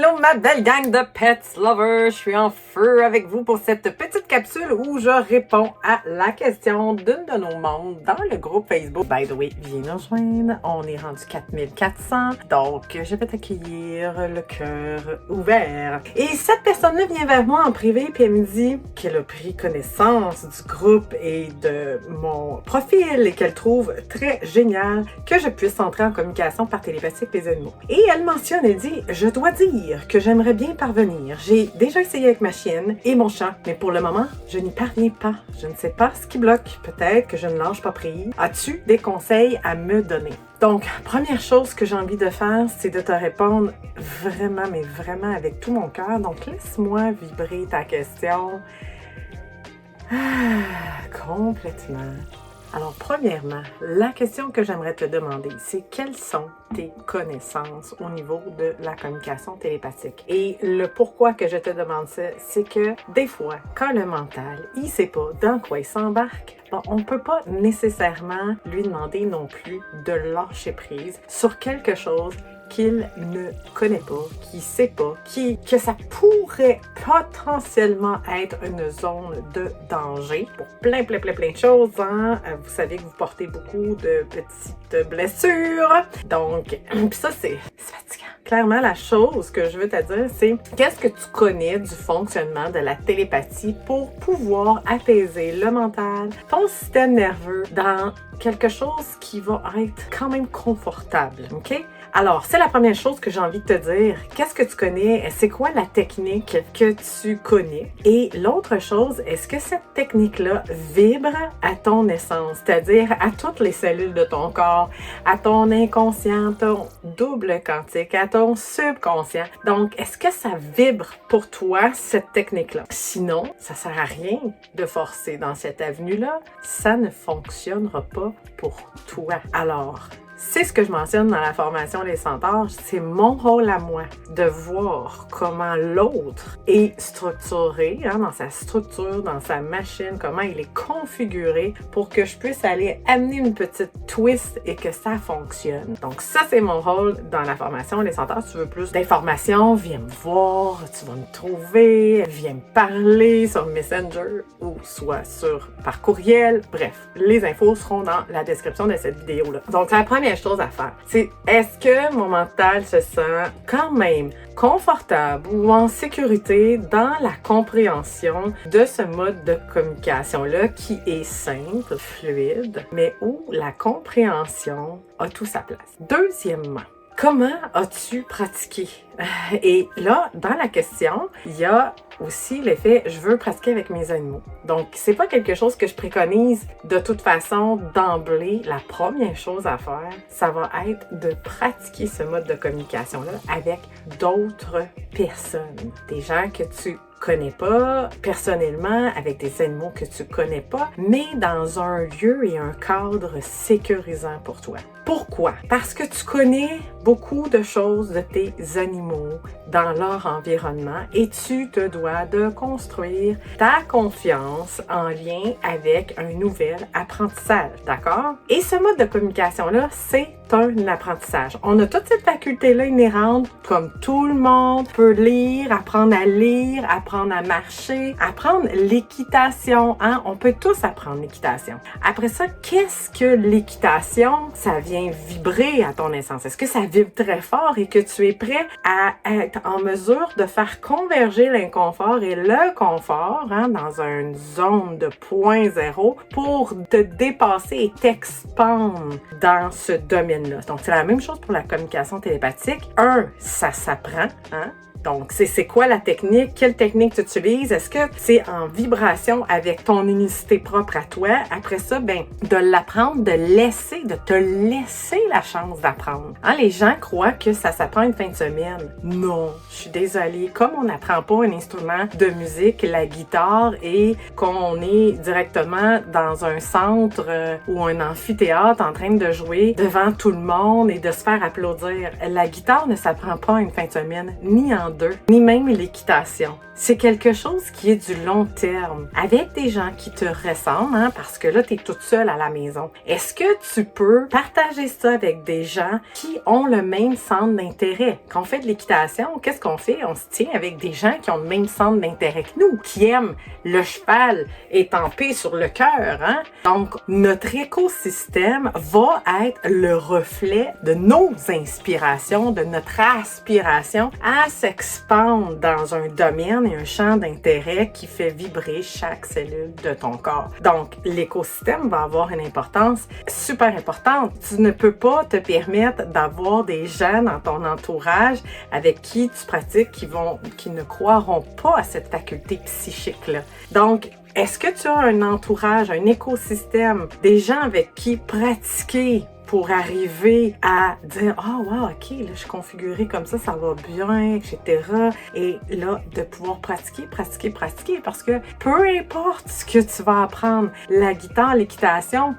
Allô ma belle gang de pets lovers, je suis en feu avec vous pour cette petite capsule où je réponds à la question d'une de nos membres dans le groupe Facebook. By the way, viens nous rejoindre, on est rendu 4400, donc je vais t'accueillir le cœur ouvert. Et cette personne-là vient vers moi en privé puis elle me dit qu'elle a pris connaissance du groupe et de mon profil et qu'elle trouve très génial que je puisse entrer en communication par télépathie avec les animaux. Et elle mentionne, elle dit, je dois dire que j'aimerais bien parvenir. J'ai déjà essayé avec ma chienne et mon chat, mais pour le moment, je n'y parviens pas. Je ne sais pas ce qui bloque. Peut-être que je ne lâche pas prise. As-tu des conseils à me donner? Donc, première chose que j'ai envie de faire, c'est de te répondre vraiment, mais vraiment avec tout mon cœur. Donc, laisse-moi vibrer ta question. Complètement. Alors, premièrement, la question que j'aimerais te demander, c'est quelles sont tes connaissances au niveau de la communication télépathique? Et le pourquoi que je te demande ça, c'est que des fois, quand le mental, il sait pas dans quoi il s'embarque, bon, on peut pas nécessairement lui demander non plus de lâcher prise sur quelque chose qu'il ne connaît pas, qu'il ne sait pas, que ça pourrait potentiellement être une zone de danger pour plein de choses. Hein? Vous savez que vous portez beaucoup de petites blessures. Donc, ça, c'est fatigant. Clairement, la chose que je veux te dire, c'est qu'est-ce que tu connais du fonctionnement de la télépathie pour pouvoir apaiser le mental, ton système nerveux dans quelque chose qui va être quand même confortable, OK? Alors, c'est la première chose que j'ai envie de te dire. Qu'est-ce que tu connais? C'est quoi la technique que tu connais? Et l'autre chose, est-ce que cette technique-là vibre à ton essence? C'est-à-dire à toutes les cellules de ton corps, à ton inconscient, ton double quantique, à ton subconscient. Donc, est-ce que ça vibre pour toi, cette technique-là? Sinon, ça sert à rien de forcer dans cette avenue-là. Ça ne fonctionnera pas pour toi. Alors, c'est ce que je mentionne dans la formation des centaures, c'est mon rôle à moi de voir comment l'autre est structuré, hein, dans sa structure, dans sa machine, comment il est configuré pour que je puisse aller amener une petite twist et que ça fonctionne. Donc ça, c'est mon rôle dans la formation des centaures. Si tu veux plus d'informations, viens me voir, tu vas me trouver, viens me parler sur Messenger ou soit par courriel. Bref, les infos seront dans la description de cette vidéo-là. Donc la première chose à faire, c'est est-ce que mon mental se sent quand même confortable ou en sécurité dans la compréhension de ce mode de communication-là qui est simple, fluide, mais où la compréhension a tout sa place. Deuxièmement, comment as-tu pratiqué? Et là, dans la question, il y a aussi l'effet « je veux pratiquer avec mes animaux ». Donc, c'est pas quelque chose que je préconise de toute façon d'emblée. La première chose à faire, ça va être de pratiquer ce mode de communication-là avec d'autres personnes. Des gens que tu connais pas personnellement, avec des animaux que tu connais pas, mais dans un lieu et un cadre sécurisant pour toi. Pourquoi? Parce que tu connais beaucoup de choses de tes animaux dans leur environnement et tu te dois de construire ta confiance en lien avec un nouvel apprentissage, d'accord? Et ce mode de communication-là, c'est un apprentissage. On a toute cette faculté-là inhérente, comme tout le monde peut lire, apprendre à marcher, apprendre l'équitation, hein? On peut tous apprendre l'équitation. Après ça, qu'est-ce que l'équitation? Ça vient vibrer à ton essence. Est-ce que ça vibre très fort et que tu es prêt à être en mesure de faire converger l'inconfort et le confort, hein, dans une zone de 0.0 pour te dépasser et t'expandre dans ce domaine-là? Donc, c'est la même chose pour la communication télépathique. Ça s'apprend, hein? Donc, c'est quoi la technique? Quelle technique tu utilises? Est-ce que c'est en vibration avec ton unicité propre à toi? Après ça, de l'apprendre, de te laisser la chance d'apprendre. Hein, les gens croient que ça s'apprend une fin de semaine. Non, je suis désolée. Comme on n'apprend pas un instrument de musique, la guitare, et qu'on est directement dans un centre ou un amphithéâtre en train de jouer devant tout le monde et de se faire applaudir. La guitare ne s'apprend pas une fin de semaine, ni en deux, ni même l'équitation. c'est quelque chose qui est du long terme, avec des gens qui te ressemblent, hein, parce que là, tu es toute seule à la maison. Est-ce que tu peux partager ça avec des gens qui ont le même centre d'intérêt? Quand on fait de l'équitation, qu'est-ce qu'on fait? On se tient avec des gens qui ont le même centre d'intérêt que nous, qui aiment le cheval étampé sur le cœur, hein? Donc, notre écosystème va être le reflet de nos inspirations, de notre aspiration à s'expandre dans un domaine et un champ d'intérêt qui fait vibrer chaque cellule de ton corps. Donc, l'écosystème va avoir une importance super importante. Tu ne peux pas te permettre d'avoir des gens dans ton entourage avec qui tu pratiques qui ne croiront pas à cette faculté psychique-là. Donc, est-ce que tu as un entourage, un écosystème, des gens avec qui pratiquer pour arriver à dire « Ah, oh, wow, OK, là, je suis configurée comme ça va bien, etc. » Et là, de pouvoir pratiquer, parce que peu importe ce que tu vas apprendre, la guitare, l'équitation,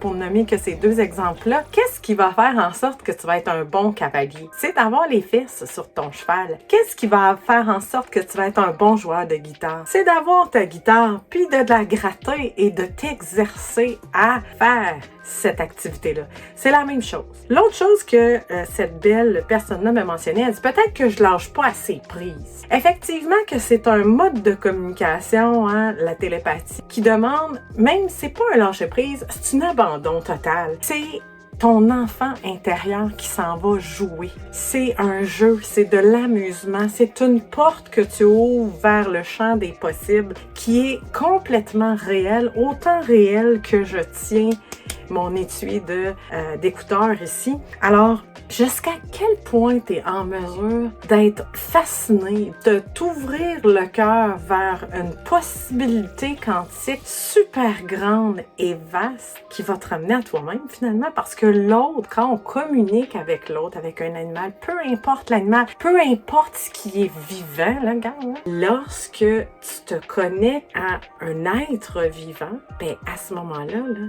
pour nommer que ces deux exemples-là, qu'est-ce qui va faire en sorte que tu vas être un bon cavalier? C'est d'avoir les fesses sur ton cheval. Qu'est-ce qui va faire en sorte que tu vas être un bon joueur de guitare? C'est d'avoir ta guitare, puis de la gratter et de t'exercer à faire cette activité-là. C'est la même chose. L'autre chose que cette belle personne-là m'a mentionné, elle dit peut-être que je lâche pas assez prise. Effectivement que c'est un mode de communication, hein, la télépathie, qui demande, même c'est pas un lâcher prise, c'est un abandon total. C'est ton enfant intérieur qui s'en va jouer. C'est un jeu, c'est de l'amusement, c'est une porte que tu ouvres vers le champ des possibles qui est complètement réel, autant réel que je tiens mon étui d'écouteurs ici. Alors, jusqu'à quel point tu es en mesure d'être fasciné, de t'ouvrir le cœur vers une possibilité quantique super grande et vaste qui va te ramener à toi-même finalement, parce que l'autre, quand on communique avec l'autre, avec un animal, peu importe l'animal, peu importe ce qui est vivant, là, regarde, là, lorsque tu te connectes à un être vivant, ben à ce moment-là, là,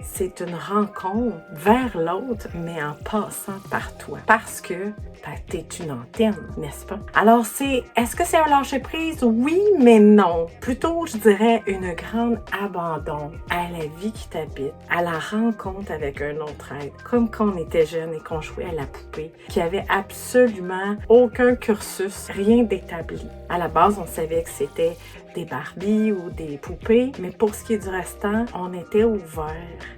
c'est une rencontre vers l'autre, mais en passant par toi. Parce que t'es une antenne, n'est-ce pas? Alors, est-ce que c'est un lâcher-prise? Oui, mais non. Plutôt, je dirais, une grande abandon à la vie qui t'habite, à la rencontre avec un autre être. Comme quand on était jeune et qu'on jouait à la poupée, qui avait absolument aucun cursus, rien d'établi. À la base, on savait que c'était des Barbies ou des poupées, mais pour ce qui est du restant, on était ouvert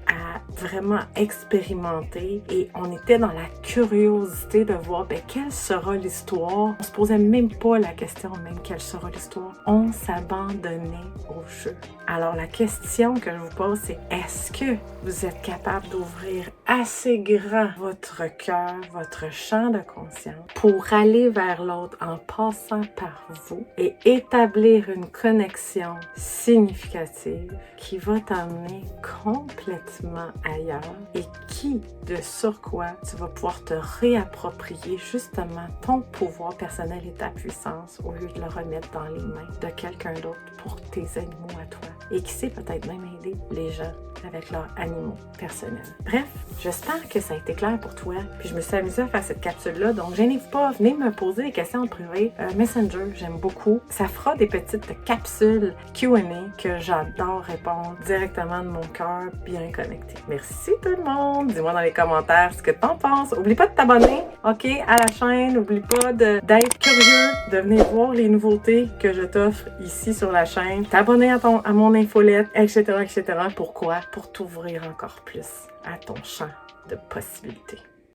à vraiment expérimenter et on était dans la curiosité de voir quelle sera l'histoire. On se posait même pas la question même quelle sera l'histoire. On s'abandonnait au jeu. Alors la question que je vous pose, c'est est-ce que vous êtes capable d'ouvrir assez grand votre cœur, votre champ de conscience pour aller vers l'autre en passant par vous et établir une connexion significative qui va t'emmener complètement ailleurs et qui, de surcroît, tu vas pouvoir te réapproprier justement ton pouvoir personnel et ta puissance au lieu de le remettre dans les mains de quelqu'un d'autre pour tes animaux à toi. Et qui sait, peut-être même aider les gens avec leurs animaux personnels. Bref, j'espère que ça a été clair pour toi. Puis je me suis amusée à faire cette capsule-là. Donc, gênez-vous pas, venez me poser des questions en privé. Messenger, j'aime beaucoup. Ça fera des petites capsules Q&A que j'adore répondre directement de mon cœur bien connecté. Merci tout le monde. Dis-moi dans les commentaires ce que t'en penses. Oublie pas de t'abonner, OK, à la chaîne. Oublie pas d'être curieux, de venir voir les nouveautés que je t'offre ici sur la chaîne. T'abonner à mon infolette, etc., etc. Pourquoi? Pour t'ouvrir encore plus à ton champ de possibilités.